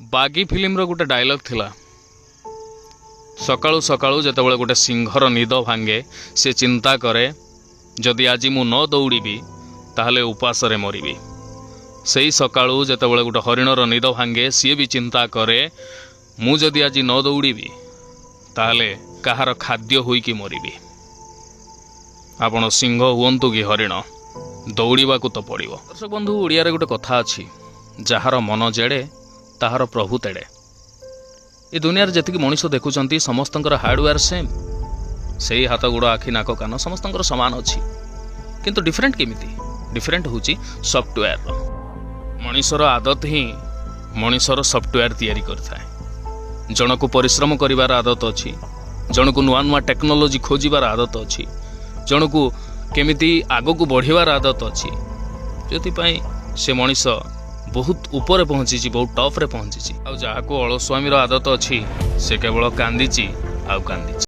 बागी फिल्म गोटे डायलॉग थिला सकाळू सकाळू जेतेबेले गोटे सिंहर निद भांगे से चिंता करे जदि आज मु न दौड़बी ताहले उपासरे मरबी। सही सकाळू जेतेबेले गोटे हरिणर निद भांगे सी भी चिंता करे मु जदि आज न दौड़बी ताहले कहार खाद्य होइकी मरबी। आपण सिंह हुंतु कि हरिण दौड़ा तो पड़ो। दर्शक बंधु ओडिया रे गोटे कथा अछि जार मन जेड़े ताहार प्रभु तेड़े। ये दुनिया जी मनीष देखुं समस्तंकर हार्डवेयर सेम से ही हाथ गोड़ आखि नाक कान समस्तंकर सामान अच्छी किंतु डिफरेंट केमिति डिफरेंट होची सॉफ्टवेयर। मनीषर आदत ही मनीषर सॉफ्टवेयर तैयारी करथाए। जन को परिश्रम करिवार आदत अच्छी, जन को नुआ नुआ टेक्नोलोजी खोजिबार आदत अच्छी, जन को केमिति आग को बढ़िबार आदत अच्छी। जोथिपाई से मनीष बहुत ऊपर पहुंची, बहुत टॉप रे पहुंची। आ जहा को अलस्वामी आदत अच्छी से केवल कांदी आउ कांदी।